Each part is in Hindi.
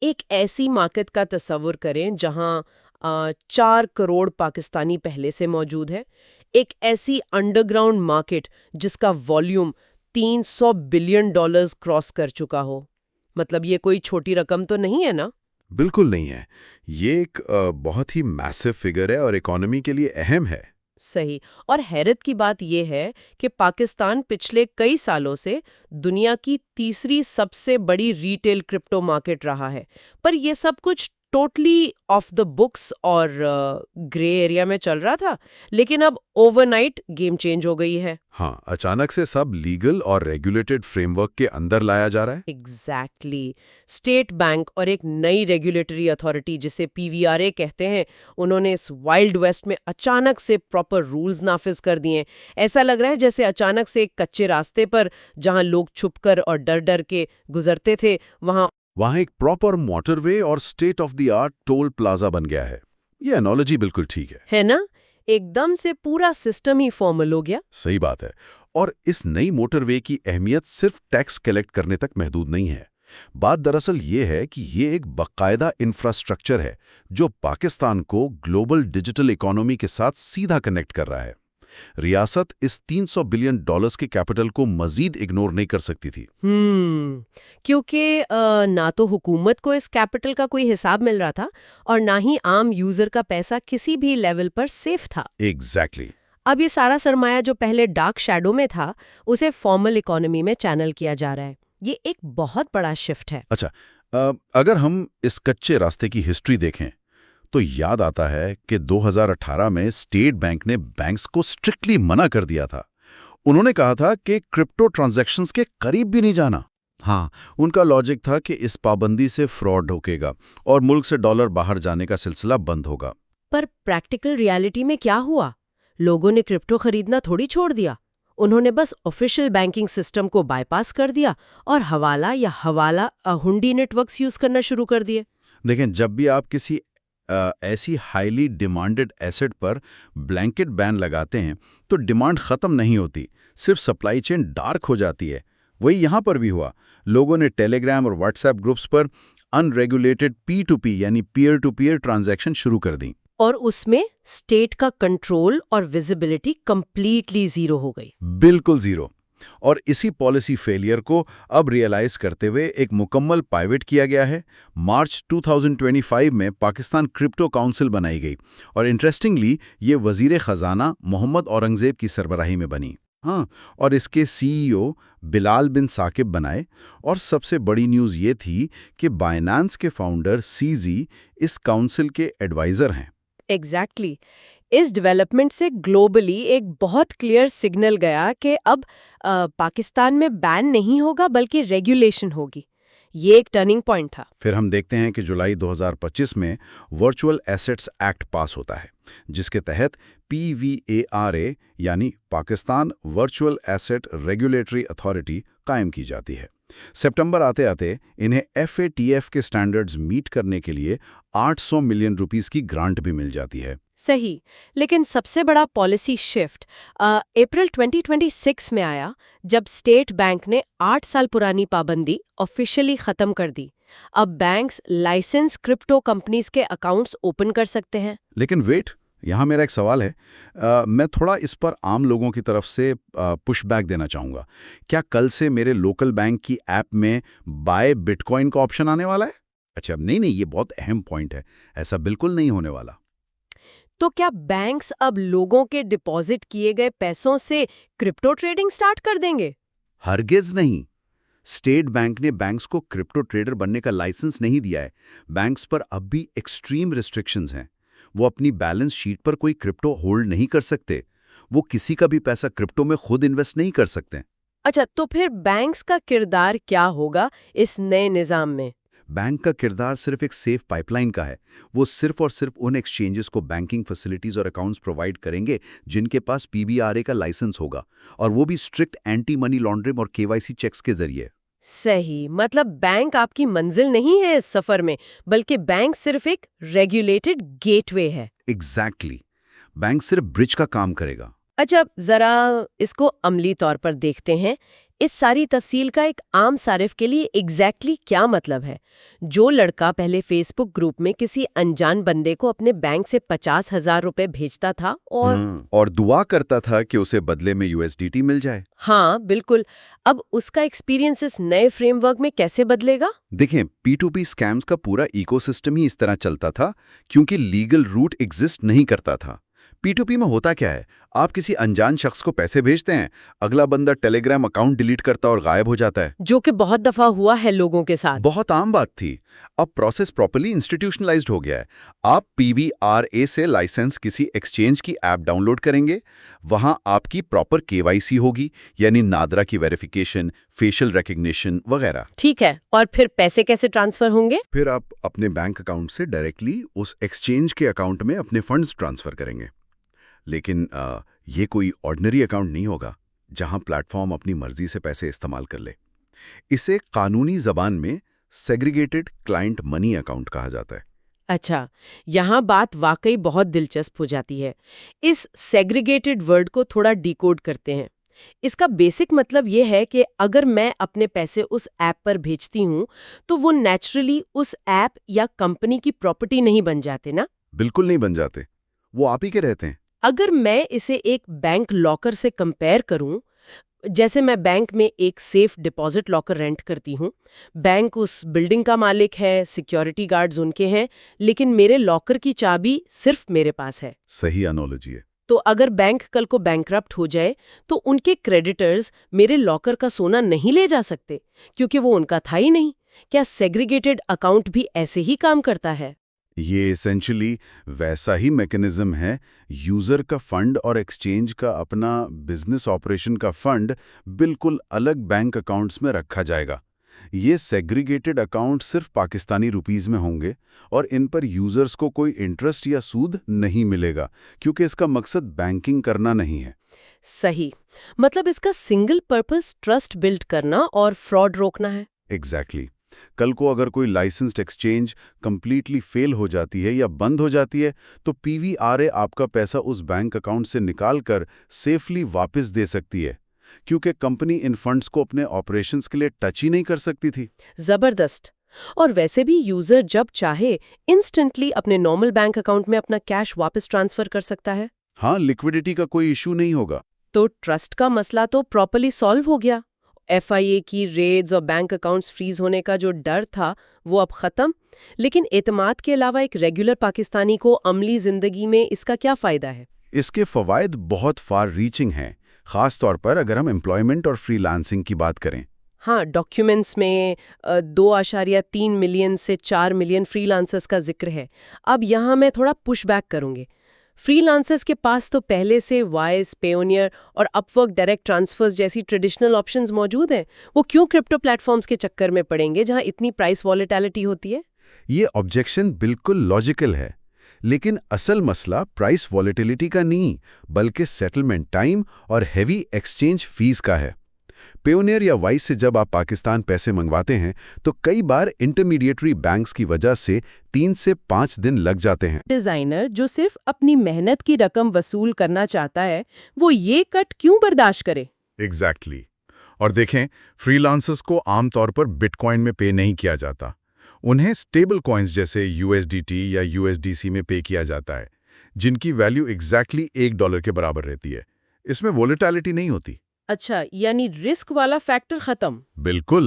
एक ऐसी मार्केट का तस्वुर करें जहां 4 करोड़ पाकिस्तानी पहले से मौजूद है। एक ऐसी अंडरग्राउंड मार्केट जिसका वॉल्यूम $300 बिलियन क्रॉस कर चुका हो। मतलब ये कोई छोटी रकम तो नहीं है ना। बिल्कुल नहीं है। ये एक बहुत ही मैसिव फिगर है और इकोनॉमी के लिए अहम है। सही। और हैरत की बात यह है कि पाकिस्तान पिछले कई सालों से दुनिया की तीसरी सबसे बड़ी रिटेल क्रिप्टो मार्केट रहा है। पर यह सब कुछ टोटली ऑफ द बुक्स और ग्रे एरिया में चल रहा था, लेकिन अब ओवरनाइट गेम चेंज हो गई है। हाँ, अचानक से सब लीगल और रेगुलेटेड फ्रेमवर्क के अंदर लाया जा रहा है। एग्जैक्टली स्टेट बैंक और एक नई रेगुलेटरी अथॉरिटी जिसे पीवीआरए कहते हैं, उन्होंने इस वाइल्ड वेस्ट में अचानक से प्रॉपर रूल्स नाफिज कर दिए। ऐसा लग रहा है जैसे अचानक से एक कच्चे रास्ते पर जहां लोग छुपकर और डर डर के गुजरते थे, वहाँ एक प्रॉपर मोटरवे और state of the art toll plaza बन गया है। ये एनोलॉजी बिल्कुल ठीक है। ना, एकदम से पूरा सिस्टम ही फॉर्मल हो गया। सही बात है। और इस नई मोटरवे की अहमियत सिर्फ टैक्स कलेक्ट करने तक महदूद नहीं है। बात दरअसल ये है कि ये एक बाकायदा इंफ्रास्ट्रक्चर है जो पाकिस्तान को ग्लोबल डिजिटल इकोनॉमी के साथ सीधा कनेक्ट कर रहा है। रियासत इस $300 बिलियन के कैपिटल को मजीद इग्नोर नहीं कर सकती थी। क्योंकि ना तो हुकूमत को इस कैपिटल का कोई हिसाब मिल रहा था और ना ही आम यूजर का पैसा किसी भी लेवल पर सेफ था। एग्जैक्टली। अब ये सारा सरमाया जो पहले डार्क शैडो में था, उसे फॉर्मल इकोनॉमी में चैनल किया जा रहा है। ये एक बहुत बड़ा शिफ्ट है। अच्छा, अगर हम इस कच्चे रास्ते की हिस्ट्री देखें तो याद आता है कि 2018 में स्टेट बैंक ने बैंक्स को स्ट्रिक्टली मना कर दिया था। उन्होंने कहा था कि क्रिप्टो ट्रांजैक्शंस के करीब भी नहीं जाना। हाँ, उनका लॉजिक था कि इस पाबंदी से फ्रॉड ढोकेगा और मुल्क से डॉलर बाहर जाने का सिलसिला बंद होगा। पर प्रैक्टिकल रियलिटी में क्या हुआ? लोगों ने क्रिप्टो खरीदना थोड़ी छोड़ दिया। उन्होंने बस ऑफिशियल बैंकिंग सिस्टम को बाईपास कर दिया और हवाला हुंडी नेटवर्क्स यूज करना शुरू कर दिए। देखें, जब भी आप किसी ऐसी हाईली डिमांडेड एसेट पर ब्लैंकेट बैन लगाते हैं तो डिमांड खत्म नहीं होती, सिर्फ सप्लाई चेन डार्क हो जाती है। वही यहां पर भी हुआ। लोगों ने टेलीग्राम और व्हाट्सएप ग्रुप्स पर अनरेगुलेटेड P2P यानी पीयर टू पीयर ट्रांजैक्शन शुरू कर दी। और उसमें स्टेट का कंट्रोल और विजिबिलिटी कंप्लीटली जीरो हो गई। बिल्कुल जीरो। और इसी पॉलिसी फेलियर को अब रियलाइज करते हुए एक मुकम्मल पाइवट किया गया है। मार्च 2025 में पाकिस्तान क्रिप्टो काउंसिल बनाई गई और इंटरेस्टिंगली ये वजीर खजाना मोहम्मद औरंगजेब की सरबराही में बनी। हाँ, और इसके सीईओ बिलाल बिन साकिब बनाए। और सबसे बड़ी न्यूज़ ये थी कि बाइनेंस के फाउंडर सीजी इस काउंसिल के एडवाइज़र हैं। एग्जैक्टली इस डेवलपमेंट से ग्लोबली एक बहुत क्लियर सिग्नल गया कि अब पाकिस्तान में बैन नहीं होगा बल्कि रेगुलेशन होगी। ये एक टर्निंग पॉइंट था। फिर हम देखते हैं कि जुलाई 2025 में वर्चुअल एसेट्स एक्ट पास होता है, जिसके तहत PVARA यानी Pakistan virtual asset regulatory authority कायम की जाती है। सितंबर आते आते इन्हें FATF के स्टैंडर्ड्स मीट करने के लिए 800 मिलियन रुपीस की ग्रांट भी मिल जाती है। सही। लेकिन सबसे बड़ा पॉलिसी शिफ्ट अप्रैल 2026 में आया, जब स्टेट बैंक ने 8 साल पुरानी पाबंदी ऑफिशियली खत्म कर दी। अब बैंक्स लाइसेंस क्रिप्टो कंपनीज के अकाउंट्स ओपन कर सकते हैं। लेकिन वेट, यहाँ मेरा एक सवाल है। मैं थोड़ा इस पर आम लोगों की तरफ से पुशबैक देना चाहूँगा। क्या कल से मेरे लोकल बैंक की ऐप में बाय बिटकॉइन का ऑप्शन आने वाला है? अच्छा, अब नहीं, ये बहुत अहम पॉइंट है। ऐसा बिल्कुल नहीं होने वाला। तो क्या बैंक्स अब लोगों के डिपॉजिट किए गए पैसों से क्रिप्टो ट्रेडिंग स्टार्ट कर देंगे? हरगिज नहीं। स्टेट बैंक ने बैंक्स को क्रिप्टो ट्रेडर बनने का लाइसेंस नहीं दिया है। बैंक्स पर अब भी एक्सट्रीम रिस्ट्रिक्शंस हैं। वो अपनी बैलेंस शीट पर कोई क्रिप्टो होल्ड नहीं कर सकते। वो किसी का भी पैसा क्रिप्टो में खुद इन्वेस्ट नहीं कर सकते। अच्छा, तो फिर बैंक्स का किरदार क्या होगा इस नए निजाम में? बैंक का किरदार सिर्फ एक सेफ पाइपलाइन का है। वो सिर्फ और सिर्फ उन एक्सचेंजेस को बैंकिंग फैसिलिटीज और अकाउंट्स प्रोवाइड करेंगे जिनके पास PBRA का लाइसेंस होगा, और वो भी स्ट्रिक्ट एंटी मनी लॉन्ड्रिंग और KYC चेक्स के जरिए। सही। मतलब बैंक आपकी मंजिल नहीं है इस सफर में, बल्कि बैंक सिर्फ एक रेगुलेटेड गेटवे है। एग्जैक्टली। बैंक सिर्फ ब्रिज का काम करेगा। अच्छा, जरा इसको अमली तौर पर देखते हैं। इस सारी तफसील का एक आम सारिफ के लिए एग्जैक्टली क्या मतलब है? जो लड़का पहले फेसबुक ग्रुप में किसी अनजान बंदे को अपने बैंक से 50,000 रुपए भेजता था और दुआ करता था कि उसे बदले में यूएसडीटी मिल जाए। हाँ बिल्कुल, अब उसका एक्सपीरियंस इस नए फ्रेमवर्क में कैसे बदलेगा? देखें, P2P स्कैम्स का पूरा इकोसिस्टम ही इस तरह चलता था क्योंकि लीगल रूट एग्जिस्ट नहीं करता था। P2P में होता क्या है, आप किसी अनजान शख्स को पैसे भेजते हैं, अगला बंदा टेलीग्राम अकाउंट डिलीट करता और गायब हो जाता है। जो कि बहुत दफा हुआ है लोगों के साथ। बहुत आम बात थी। अब प्रोसेस प्रॉपर्ली इंस्टीट्यूशनलाइज्ड हो गया है। आप PVRA से लाइसेंस किसी एक्सचेंज की ऐप डाउनलोड करेंगे, वहां आपकी प्रॉपर KYC होगी, यानी नादरा की वेरिफिकेशन, फेशियल रिकग्निशन वगैरह। ठीक है, और फिर पैसे कैसे ट्रांसफर होंगे? फिर आप अपने बैंक अकाउंट से डायरेक्टली उस एक्सचेंज के अकाउंट में अपने फंड्स ट्रांसफर करेंगे। लेकिन ये कोई ऑर्डिनरी अकाउंट नहीं होगा जहां प्लेटफॉर्म अपनी मर्जी से पैसे इस्तेमाल कर ले। इसे कानूनी जबान में सेग्रीगेटेड क्लाइंट मनी अकाउंट कहा जाता है। अच्छा, यहाँ बात वाकई बहुत दिलचस्प हो जाती है। इस सेग्रीगेटेड वर्ड को थोड़ा डिकोड करते हैं। इसका बेसिक मतलब ये है कि अगर मैं अपने पैसे उस ऐप पर भेजती हूँ तो वो नेचुरली उस ऐप या कंपनी की प्रॉपर्टी नहीं बन जाते ना? बिल्कुल नहीं बन जाते, वो आप ही के रहते हैं। अगर मैं इसे एक बैंक लॉकर से कंपेयर करूं, जैसे मैं बैंक में एक सेफ डिपॉजिट लॉकर रेंट करती हूँ, बैंक उस बिल्डिंग का मालिक है, सिक्योरिटी गार्ड्स उनके हैं, लेकिन मेरे लॉकर की चाबी सिर्फ मेरे पास है। सही एनालॉजी है। तो अगर बैंक कल को बैंकरप्ट हो जाए तो उनके क्रेडिटर्स मेरे लॉकर का सोना नहीं ले जा सकते क्योंकि वो उनका था ही नहीं। क्या सेग्रीगेटेड अकाउंट भी ऐसे ही काम करता है? ये एसेंशियली वैसा ही मैकेनिज्म है। यूजर का फंड और एक्सचेंज का अपना बिजनेस ऑपरेशन का फंड बिल्कुल अलग बैंक अकाउंट्स में रखा जाएगा। ये सेग्रीगेटेड अकाउंट सिर्फ पाकिस्तानी रुपीस में होंगे और इन पर यूजर्स को कोई इंटरेस्ट या सूद नहीं मिलेगा क्योंकि इसका मकसद बैंकिंग करना नहीं है। सही, मतलब इसका सिंगल पर्पस ट्रस्ट बिल्ड करना और फ्रॉड रोकना है। एग्जैक्टली। कल को अगर कोई लाइसेंस्ड एक्सचेंज कंप्लीटली फेल हो जाती है या बंद हो जाती है तो PVRA आपका पैसा उस बैंक अकाउंट से निकाल कर सेफली वापस दे सकती है क्योंकि कंपनी इन फंड्स को अपने ऑपरेशंस के लिए टच ही नहीं कर सकती थी। जबरदस्त। और वैसे भी यूजर जब चाहे इंस्टेंटली अपने नॉर्मल बैंक अकाउंट में अपना कैश वापस ट्रांसफर कर सकता है। हाँ, लिक्विडिटी का कोई इशू नहीं होगा। तो ट्रस्ट का मसला तो प्रॉपर्ली सॉल्व हो गया। FIA की रेड्स और बैंक अकाउंट्स फ्रीज होने का जो डर था वो अब खत्म। लेकिन एतमाद के अलावा एक रेगुलर पाकिस्तानी को अमली जिंदगी में इसका क्या फायदा है? इसके फवायद बहुत फार रीचिंग हैं, खास तौर पर अगर हम एम्प्लॉयमेंट और फ्रीलांसिंग की बात करें। हाँ, डॉक्यूमेंट्स में 2.3 मिलियन से 4 मिलियन फ्रीलांसर्स का जिक्र है। अब यहाँ मैं थोड़ा पुशबैक करूँगी। फ्रीलांसर्स के पास तो पहले से वाइज, पेयोनियर और अपवर्क डायरेक्ट ट्रांसफर्स जैसी ट्रेडिशनल ऑप्शंस मौजूद हैं। वो क्यों क्रिप्टो प्लेटफॉर्म्स के चक्कर में पड़ेंगे जहाँ इतनी प्राइस वॉलेटिलिटी होती है? ये ऑब्जेक्शन बिल्कुल लॉजिकल है, लेकिन असल मसला प्राइस वॉलेटिलिटी का नहीं बल्कि सेटलमेंट टाइम और हेवी एक्सचेंज फीस का है। पेयोनियर या वाइस से जब आप पाकिस्तान पैसे मंगवाते हैं तो कई बार इंटरमीडिएटरी बैंक्स की वजह से 3 से 5 दिन लग जाते हैं। डिजाइनर जो सिर्फ अपनी मेहनत की रकम वसूल करना चाहता है, वो ये कट क्यों बर्दाश्त करे? एग्जैक्टली। और देखें, फ्रीलांसर्स को आमतौर पर बिटकॉइन में पे नहीं किया जाता। उन्हें स्टेबल कॉइन्स जैसे USDT या USDC में पे किया जाता है, जिनकी वैल्यू एग्जैक्टली $1 के बराबर रहती है। इसमें वोलेटिलिटी नहीं होती। अच्छा, यानी रिस्क वाला फैक्टर खत्म। बिल्कुल।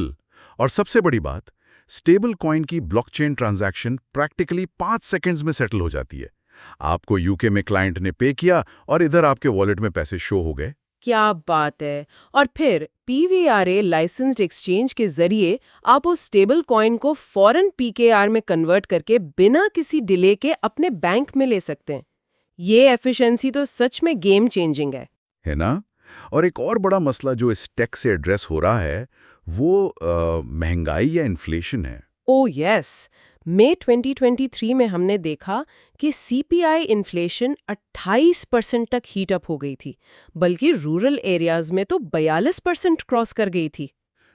और सबसे बड़ी बात, स्टेबल कॉइन की ब्लॉकचेन ट्रांजैक्शन प्रैक्टिकली 5 सेकंड्स में सेटल हो जाती है। आपको यूके में क्लाइंट ने पे किया और इधर आपके वॉलेट में पैसे शो हो गए। क्या बात है! और फिर PVRA लाइसेंस्ड एक्सचेंज के जरिए आप उस स्टेबल कॉइन को फौरन PKR में कन्वर्ट करके बिना किसी डिले के अपने बैंक में ले सकते हैं। ये एफिशिएंसी तो सच में गेम चेंजिंग है ना? और एक और बड़ा मसला जो इस टेक से एड्रेस हो रहा है वो महंगाई या इन्फ्लेशन है। ओह यस, मई 2023 में हमने देखा कि CPI इन्फ्लेशन 28% तक हीट अप हो गई थी, बल्कि रूरल एरियाज में तो 42% क्रॉस कर गई थी।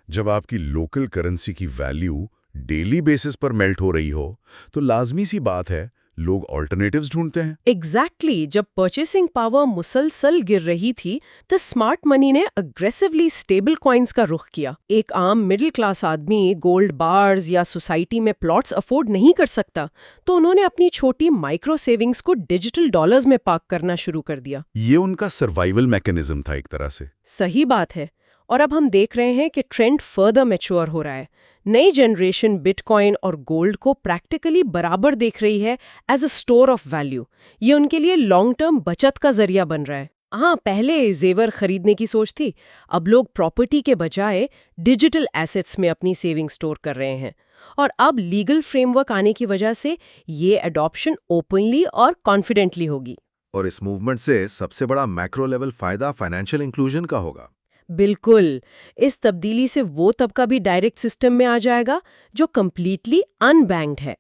जब आपकी लोकल करेंसी की वैल्यू डेली बेसिस पर मेल्ट हो रही हो तो लाजमी सी बात है लोग ऑल्टरनेटिव्स ढूंढते हैं। एग्जैक्टली जब परचेसिंग पावर मुसलसल गिर रही थी तो स्मार्ट मनी ने अग्रेसिवली स्टेबल कॉइन्स का रुख किया। एक आम मिडिल क्लास आदमी गोल्ड बार्स या सोसाइटी में प्लॉट्स अफोर्ड नहीं कर सकता, तो उन्होंने अपनी छोटी माइक्रो सेविंग्स को डिजिटल डॉलर्स में पार्क करना शुरू कर दिया। ये उनका सर्वाइवल मैकेनिज्म था एक तरह से। सही बात है। और अब हम देख रहे हैं कि ट्रेंड फर्दर मैच्योर हो रहा है। नई जनरेशन बिटकॉइन और गोल्ड को प्रैक्टिकली बराबर देख रही है as a store of value. ये उनके लिए लॉन्ग टर्म बचत का जरिया बन रहा है। हाँ, पहले जेवर खरीदने की सोच थी, अब लोग प्रॉपर्टी के बजाय डिजिटल एसेट्स में अपनी सेविंग स्टोर कर रहे हैं। और अब लीगल फ्रेमवर्क आने की वजह से ये अडॉप्शन ओपनली और कॉन्फिडेंटली होगी। और इस मूवमेंट से सबसे बड़ा मैक्रो लेवल फायदा फाइनेंशियल इंक्लूजन का होगा। बिल्कुल। इस तब्दीली से वो तबका भी डायरेक्ट सिस्टम में आ जाएगा जो कंप्लीटली अनबैंक्ड है।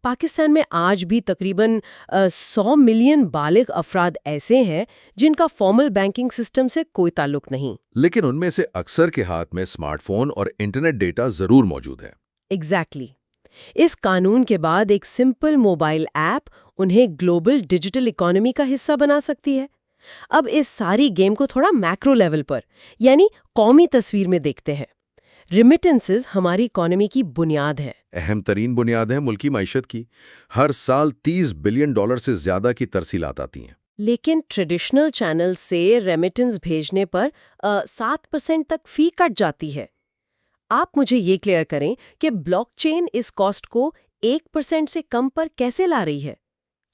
पाकिस्तान में आज भी तकरीबन 100 मिलियन बालिग अफराद ऐसे हैं जिनका फॉर्मल बैंकिंग सिस्टम से कोई ताल्लुक नहीं। लेकिन उनमें से अक्सर के हाथ में स्मार्टफोन और इंटरनेट डेटा जरूर मौजूद है। एग्जैक्टली। इस कानून के बाद एक सिंपल मोबाइल ऐप उन्हें ग्लोबल डिजिटल इकोनॉमी का हिस्सा बना सकती है। अब इस सारी गेम को थोड़ा मैक्रो लेवल पर यानी कौमी तस्वीर में देखते हैं। रिमिटेंसेस हमारी इकोनॉमी की बुनियाद है। अहम तरीन बुनियाद है मुल्की मईशत की। हर साल $30 बिलियन से ज्यादा की तरसीलात आती हैं। लेकिन ट्रेडिशनल चैनल से रेमिटेंस भेजने पर 7% तक फी कट जाती है। आप मुझे ये क्लियर करें कि ब्लॉकचेन इस कॉस्ट को 1% से कम पर कैसे ला रही है?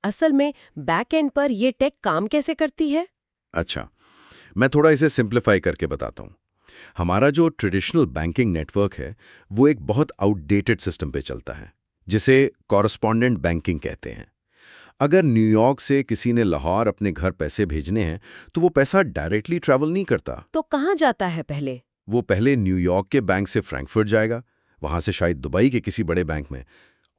असल में बैक एंड पर ये टेक काम कैसे करती है? अच्छा, मैं थोड़ा इसे सिंप्लीफाई करके बताता हूँ। हमारा जो ट्रेडिशनल बैंकिंग नेटवर्क है वो एक बहुत आउटडेटेड सिस्टम पे चलता है, जिसे कॉरेस्पॉन्डेंट बैंकिंग कहते हैं। अगर न्यूयॉर्क से किसी ने लाहौर अपने घर पैसे भेजने हैं तो वो पैसा डायरेक्टली ट्रैवल नहीं करता। तो कहाँ जाता है पहले? वो पहले न्यूयॉर्क के बैंक से फ्रैंकफर्ट जाएगा, वहां से शायद दुबई के किसी बड़े बैंक में,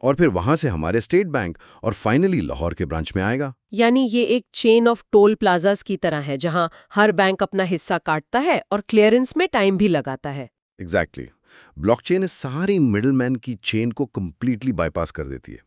और फिर वहां से हमारे स्टेट बैंक और फाइनली लाहौर के ब्रांच में आएगा। यानी ये एक चेन ऑफ टोल प्लाजास की तरह है जहां हर बैंक अपना हिस्सा काटता है और क्लियरेंस में टाइम भी लगाता है। एग्जैक्टली। ब्लॉकचेन इस सारी मिडलमैन की चेन को कंप्लीटली बाईपास कर देती है।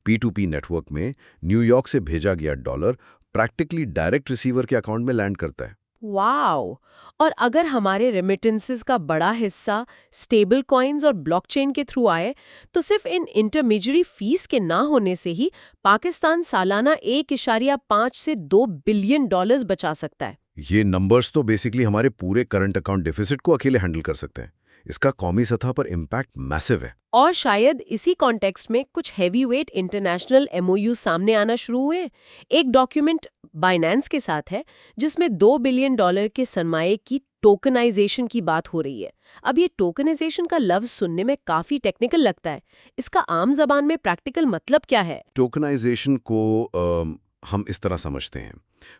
P2P नेटवर्क में न्यूयॉर्क से भेजा गया डॉलर प्रैक्टिकली डायरेक्ट रिसीवर के अकाउंट में लैंड करता है। वाओ! और अगर हमारे रेमिटेंसेस का बड़ा हिस्सा स्टेबल कॉइन्स और ब्लॉकचेन के थ्रू आए तो सिर्फ इन इंटरमीडियरी फीस के ना होने से ही पाकिस्तान सालाना 1.5 से 2 बिलियन डॉलर्स बचा सकता है। ये नंबर्स तो बेसिकली हमारे पूरे करंट अकाउंट डेफिसिट को अकेले हैंडल कर सकते हैं। इसका कौमी सतह पर इम्पैक्ट मैसिव है। और शायद इसी कॉन्टेक्स्ट में कुछ हैवीवेट इंटरनेशनल MOU सामने आना शुरू हुए। एक डॉक्यूमेंट बाइनेंस के साथ है जिसमें $2 बिलियन के सरमाए की टोकनाइजेशन की बात हो रही है। अब ये टोकनाइजेशन का लफ्ज सुनने में काफी टेक्निकल लगता है। इसका आम जबान में प्रैक्टिकल मतलब क्या है? टोकनाइजेशन को हम इस तरह समझते हैं।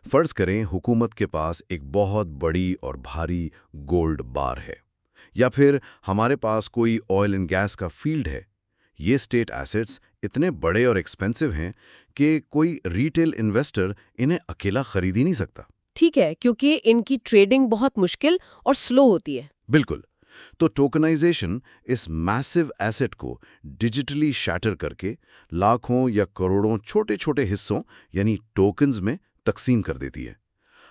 फर्ज करें हुकूमत के पास एक बहुत बड़ी और भारी गोल्ड बार है, या फिर हमारे पास कोई ऑयल एंड गैस का फील्ड है। ये स्टेट एसेट्स इतने बड़े और एक्सपेंसिव हैं कि कोई रिटेल इन्वेस्टर इन्हें अकेला खरीद ही नहीं सकता। ठीक है, क्योंकि इनकी ट्रेडिंग बहुत मुश्किल और स्लो होती है। बिल्कुल। तो टोकनाइजेशन इस मैसिव एसेट को डिजिटली शैटर करके लाखों या करोड़ों छोटे छोटे हिस्सों यानी टोकन्स में तकसीम कर देती है।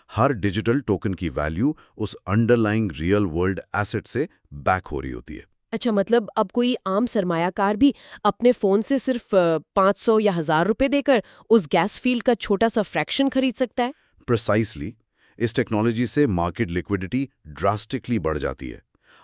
हर डिजिटल टोकन की वैल्यू उस अंडरलाइंग रियल वर्ल्ड एसेट से बैक हो रही होती है। अच्छा, मतलब अब कोई आम सरमायाकार भी अपने फोन से सिर्फ 500 या 1000 रुपए देकर उस गैस फील्ड का छोटा सा फ्रैक्शन खरीद सकता है? प्रिसाइसली। इस टेक्नोलॉजी से मार्केट लिक्विडिटी ड्रास्टिकली बढ़ जाती है।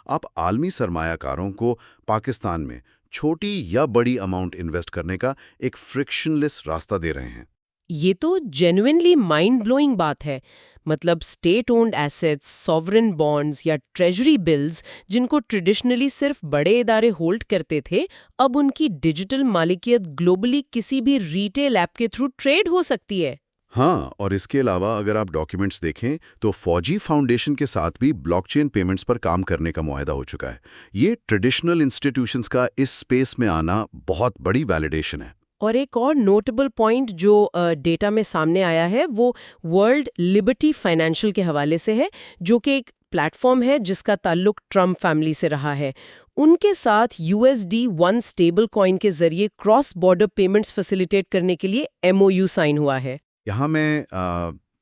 आप आलमी सरमायाकारों को पाकिस्तान में छोटी या बड़ी अमाउंट इन्वेस्ट करने का एक फ्रिक्शनलेस रास्ता दे रहे हैं। ये तो जेन्युइनली माइंड ब्लोइंग बात है। मतलब state owned assets, sovereign bonds या ट्रेजरी बिल्स जिनको ट्रेडिशनली सिर्फ बड़े इदारे होल्ड करते थे, अब उनकी डिजिटल मालिकियत ग्लोबली किसी भी रिटेल ऐप के थ्रू ट्रेड हो सकती है। हाँ, और इसके अलावा अगर आप डॉक्यूमेंट्स देखें तो फौजी फाउंडेशन के साथ भी ब्लॉकचेन पेमेंट्स पर काम करने का मुआहदा हो चुका है। ये ट्रेडिशनल इंस्टीट्यूशंस का इस स्पेस में आना बहुत बड़ी वैलिडेशन है। और एक और नोटेबल पॉइंट जो डेटा में सामने आया है वो वर्ल्ड लिबर्टी फाइनेंशियल के हवाले से है, जो कि एक प्लेटफॉर्म है जिसका ताल्लुक ट्रम्प फैमिली से रहा है। उनके साथ USD1 स्टेबल कॉइन के जरिए क्रॉस बॉर्डर पेमेंट्स फैसिलिटेट करने के लिए MOU साइन हुआ है। यहाँ मैं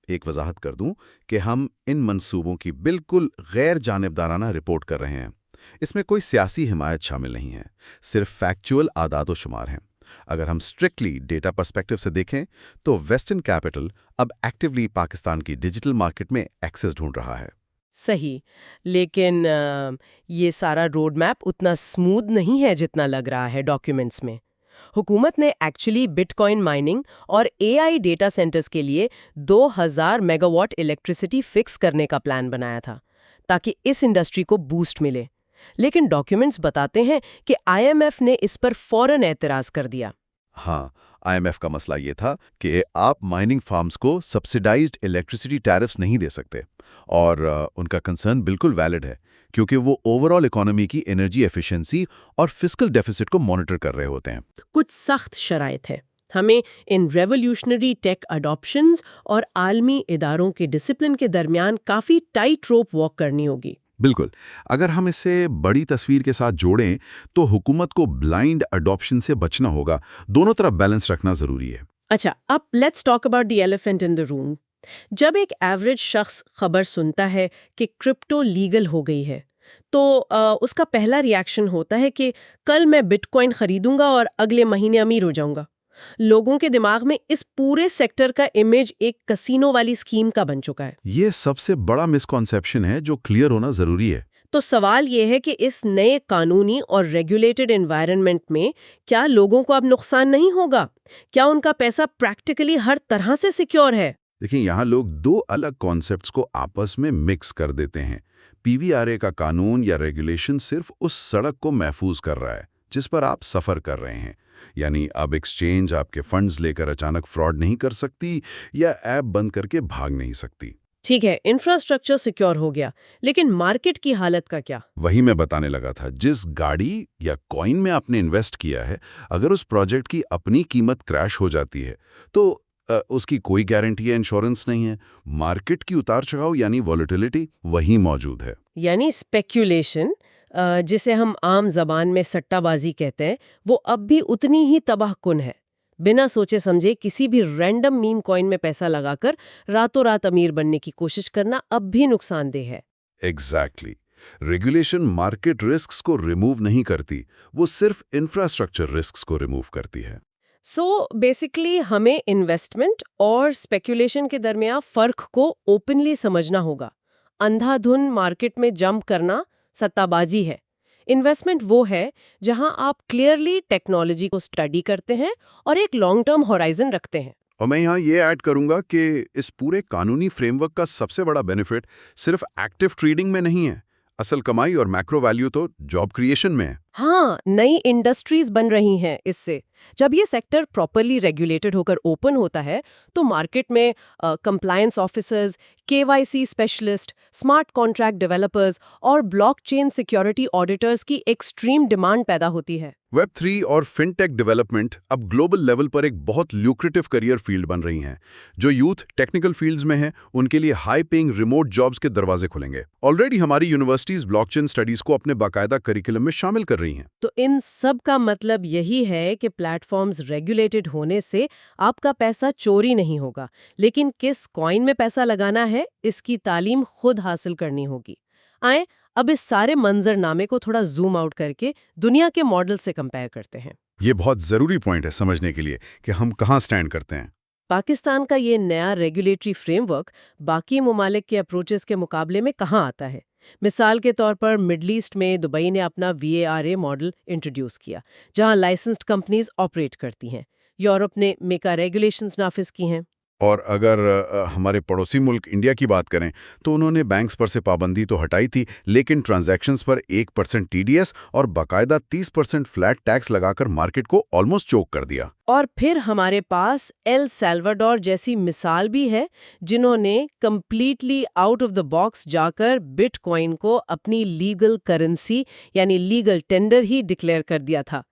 एक वजाहत कर दूं कि हम इन मंसूबों की बिल्कुल गैर जानिबदाराना रिपोर्ट कर रहे हैं। इसमें कोई सियासी हिमायत शामिल नहीं है, सिर्फ फैक्चुअल आदाद शुमार हैं। अगर हम स्ट्रिक्टली डेटा पर्सपेक्टिव से देखें तो वेस्टर्न कैपिटल अब एक्टिवली पाकिस्तान की डिजिटल मार्केट में एक्सेस ढूंढ रहा है। सही, लेकिन ये सारा रोड मैप उतना स्मूथ नहीं है जितना लग रहा है डॉक्यूमेंट्स में। हुकूमत ने एक्चुअली बिटकॉइन माइनिंग और AI डेटा सेंटर्स के लिए 2000 मेगावाट इलेक्ट्रिसिटी फिक्स करने का प्लान बनाया था, ताकि इस इंडस्ट्री को बूस्ट मिले। लेकिन डॉक्यूमेंट्स बताते हैं कि IMF ने इस पर फौरन एतराज कर दिया। हाँ, IMF का मसला ये था कि आप माइनिंग फार्म्स को सब्सिडाइज्ड इलेक्ट्रिसिटी टैरिफ्स नहीं दे सकते, और उनका कंसर्न बिल्कुल वैलिड है, क्योंकि वो ओवरऑल इकोनॉमी की एनर्जी एफिशिएंसी और फिस्कल डेफिसिट को मॉनिटर कर रहे होते हैं। कुछ सख्त शराइत है। हमें इन रेवोल्यूशनरी टेक अडॉप्शंस और आलमी इदारों के डिसिप्लिन के दरमियान काफ़ी टाइट रोप वॉक करनी होगी। बिल्कुल, अगर हम इसे बड़ी तस्वीर के साथ जोड़ें तो हुकूमत को ब्लाइंड अडॉप्शन से बचना होगा। दोनों तरफ बैलेंस रखना जरूरी है। अच्छा, अब let's talk about the elephant in the room. जब एक एवरेज शख्स खबर सुनता है कि क्रिप्टो लीगल हो गई है, तो उसका पहला रिएक्शन होता है कि कल मैं बिटकॉइन खरीदूंगा और अगले महीने अमीर हो जाऊंगा। लोगों के दिमाग में इस पूरे सेक्टर का इमेज एक कसीनो वाली स्कीम का बन चुका है। ये सबसे बड़ा मिसकॉन्सेप्शन है जो क्लियर होना जरूरी है। तो सवाल ये है कि इस नए कानूनी और रेगुलेटेड एनवायरनमेंट में क्या लोगों को अब नुकसान नहीं होगा? क्या उनका पैसा प्रैक्टिकली हर तरह से सिक्योर है? देखिए, यहाँ लोग दो अलग कॉन्सेप्ट्स को आपस में मिक्स कर देते हैं। PVRA का कानून या रेगुलेशन सिर्फ उस सड़क को महफूज कर रहा है जिस पर आप सफ़र कर रहे हैं। यानी अब एक्सचेंज आपके फंड्स लेकर अचानक फ्रॉड नहीं कर सकती या ऐप बंद करके भाग नहीं सकती। ठीक है, इंफ्रास्ट्रक्चर सिक्योर हो गया, लेकिन मार्केट की हालत का क्या? वही मैं बताने लगा था। जिस गाड़ी या कॉइन में आपने इन्वेस्ट किया है, अगर उस प्रोजेक्ट की अपनी कीमत क्रैश हो जाती है तो उसकी कोई गारंटी या इंश्योरेंस नहीं है। मार्केट की उतार चढ़ाव यानी वॉलेटिलिटी वही मौजूद है। यानी स्पेक्यूलेशन, जिसे हम आम जबान में सट्टाबाजी कहते हैं, वो अब भी उतनी ही तबाहकुन है। बिना सोचे समझे किसी भी रैंडम मीम कॉइन में पैसा लगाकर रातों रात अमीर बनने की कोशिश करना अब भी नुकसानदेह है। एग्जैक्टली। रेगुलेशन मार्केट रिस्क्स को रिमूव नहीं करती, वो सिर्फ इंफ्रास्ट्रक्चर रिस्क्स को रिमूव करती है। सो बेसिकली हमें इन्वेस्टमेंट और स्पेक्यूलेशन के दरमियान फर्क को ओपनली समझना होगा। अंधाधुन मार्केट में जंप करना सट्टाबाजी है। इन्वेस्टमेंट वो है जहां आप क्लियरली टेक्नोलॉजी को स्टडी करते हैं और एक लॉन्ग टर्म होराइजन रखते हैं। और मैं यहाँ ये ऐड करूंगा कि इस पूरे कानूनी फ्रेमवर्क का सबसे बड़ा बेनिफिट सिर्फ एक्टिव ट्रेडिंग में नहीं है। असल कमाई और मैक्रो वैल्यू तो जॉब क्रिएशन में है। हाँ, नई इंडस्ट्रीज बन रही हैं इससे। जब ये सेक्टर प्रॉपरली रेगुलेटेड होकर ओपन होता है तो मार्केट में compliance officers, KYC specialist, smart contract developers और ब्लॉकचेन सिक्योरिटी ऑडिटर्स की एक्सट्रीम डिमांड पैदा होती है। Web3 और फिनटेक डेवलपमेंट अब ग्लोबल लेवल पर एक बहुत ल्यूक्रेटिव करियर फील्ड बन रही हैं। जो यूथ टेक्निकल फील्ड्स में हैं, उनके लिए हाई पेइंग रिमोट जॉब्स के दरवाजे खुलेंगे। ऑलरेडी हमारी यूनिवर्सिटीज ब्लॉकचेन स्टडीज को अपने बाकायदा करिकुलम में शामिल कर रही हैं। तो इन सब का मतलब यही है कि प्लेटफॉर्म्स रेगुलेटेड होने से आपका पैसा चोरी नहीं होगा, लेकिन किस कॉइन में पैसा लगाना है इसकी तालीम खुद हासिल करनी होगी। आए अब इस सारे मंजरनामे को थोड़ा जूम आउट करके दुनिया के मॉडल से कंपेयर करते हैं। ये बहुत जरूरी पॉइंट है समझने के लिए कि हम कहाँ स्टैंड करते हैं। पाकिस्तान का ये नया रेगुलेटरी फ्रेमवर्क बाकी ममालिक के अप्रोचेस के मुकाबले में कहाँ आता है? मिसाल के तौर पर मिडल ईस्ट में दुबई ने अपना VARA मॉडल इंट्रोड्यूस किया, जहां लाइसेंस्ड कंपनीज ऑपरेट करती हैं। यूरोप ने मेका रेगुलेशंस नाफिज की हैं। और अगर हमारे पड़ोसी मुल्क इंडिया की बात करें तो उन्होंने बैंक्स पर से पाबंदी तो हटाई थी, लेकिन ट्रांजैक्शंस पर 1% TDS और बाकायदा 30% फ्लैट टैक्स लगाकर मार्केट को ऑलमोस्ट चोक कर दिया। और फिर हमारे पास एल सल्वाडोर जैसी मिसाल भी है, जिन्होंने completely out of the box जाकर बिटकॉइन को अपनी लीगल करेंसी यानी लीगल टेंडर ही डिक्लेयर कर दिया था।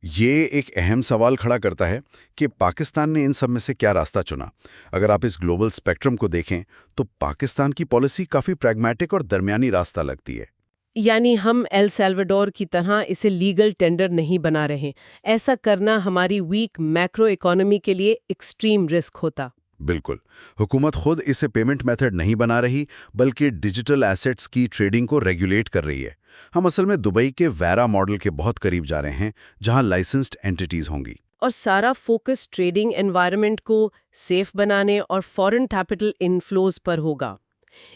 ये एक अहम सवाल खड़ा करता है कि पाकिस्तान ने इन सब में से क्या रास्ता चुना। अगर आप इस ग्लोबल स्पेक्ट्रम को देखें तो पाकिस्तान की पॉलिसी काफ़ी प्रैग्मैटिक और दरमियानी रास्ता लगती है। यानी हम एल सल्वाडोर की तरह इसे लीगल टेंडर नहीं बना रहे। ऐसा करना हमारी वीक मैक्रो इकोनॉमी के लिए एक्सट्रीम रिस्क होता। बिल्कुल। हुकूमत खुद इसे पेमेंट मेथड नहीं बना रही, बल्कि डिजिटल एसेट्स की ट्रेडिंग को रेगुलेट कर रही है। हम असल में दुबई के वैरा मॉडल के बहुत करीब जा रहे हैं, जहां लाइसेंस्ड एंटिटीज होंगी। और सारा फोकस ट्रेडिंग एनवायरनमेंट को सेफ बनाने और फॉरेन कैपिटल इनफ्लोज पर होगा।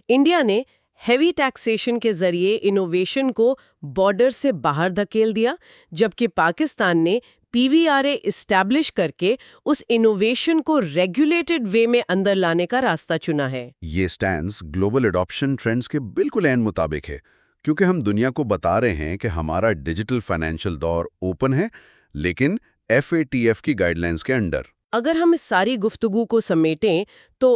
इंडिया ने हेवी टैक्सेशन के जरिए इनोवेशन को बॉर्डर से बाहर धकेल दिया, जबकि पाकिस्तान ने पीवीआरए इस्टेब्लिश करके उस इनोवेशन को रेगुलेटेड वे में अंदर लाने का रास्ता चुना है। ये स्टैंस ग्लोबल एडॉप्शन ट्रेंड्स के बिल्कुल एन मुताबिक है, क्योंकि हम दुनिया को बता रहे हैं कि हमारा डिजिटल फाइनेंशियल दौर ओपन है, लेकिन FATF की गाइडलाइंस के अंडर। अगर हम इस सारी गुफ्तगू को समेटें तो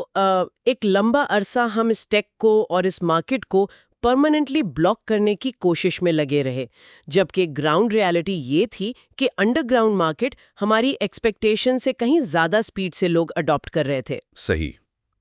एक लंबा अरसा हम इस टेक को और इस मार्केट को परमानेंटली ब्लॉक करने की कोशिश में लगे रहे, जबकि ग्राउंड रियलिटी ये थी कि अंडरग्राउंड मार्केट हमारी एक्सपेक्टेशन से कहीं ज़्यादा स्पीड से लोग अडॉप्ट कर रहे थे। सही।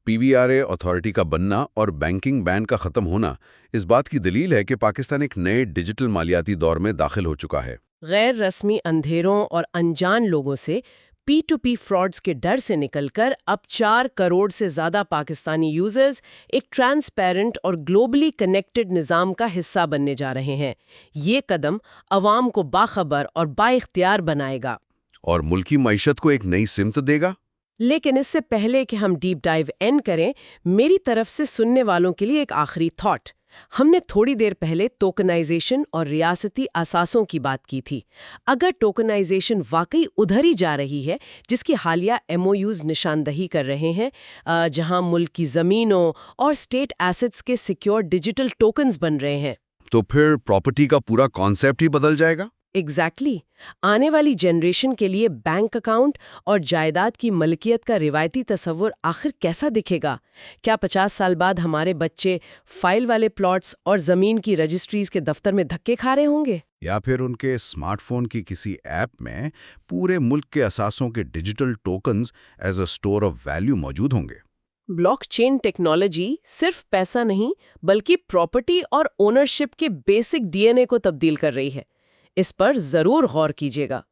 PVRA अथॉरिटी का बनना और बैंकिंग बैन का खत्म होना इस बात की दलील है कि पाकिस्तान एक नए डिजिटल मालियाती दौर में दाखिल हो चुका है। गैर रस्मी अंधेरों और अनजान लोगों से P2P फ्रॉड्स के डर से निकलकर अब 4 करोड़ से ज़्यादा पाकिस्तानी यूजर्स एक ट्रांसपेरेंट और ग्लोबली कनेक्टेड निज़ाम का हिस्सा बनने जा रहे हैं। ये कदम अवाम को बाखबर और बाइख्तियार बनाएगा और मुल्की मईशत को एक नई सिमत देगा। लेकिन इससे पहले कि हम डीप डाइव एंड करें, मेरी तरफ से सुनने वालों के लिए एक आखिरी थॉट। हमने थोड़ी देर पहले टोकनाइजेशन और रियासती असासों की बात की थी। अगर टोकनाइजेशन वाकई उधर ही जा रही है जिसकी हालिया MOUs निशानदही कर रहे हैं, जहां मुल्क की ज़मीनों और स्टेट एसेट्स के सिक्योर डिजिटल टोकन्स बन रहे हैं, तो फिर प्रॉपर्टी का पूरा कॉन्सेप्ट ही बदल जाएगा। एग्जैक्टली आने वाली जनरेशन के लिए बैंक अकाउंट और जायदाद की मलकियत का रिवायती तस्वुर आखिर कैसा दिखेगा? क्या 50 साल बाद हमारे बच्चे फाइल वाले प्लॉट्स और जमीन की रजिस्ट्रीज के दफ्तर में धक्के खा रहे होंगे? या फिर उनके स्मार्टफोन की किसी ऐप में पूरे मुल्क के असासों के digital tokens as a store of value मौजूद होंगे। ब्लॉकचेन टेक्नोलॉजी सिर्फ पैसा नहीं, बल्कि प्रॉपर्टी और ओनरशिप के बेसिक DNA को तब्दील कर रही है। इस पर जरूर गौर कीजिएगा।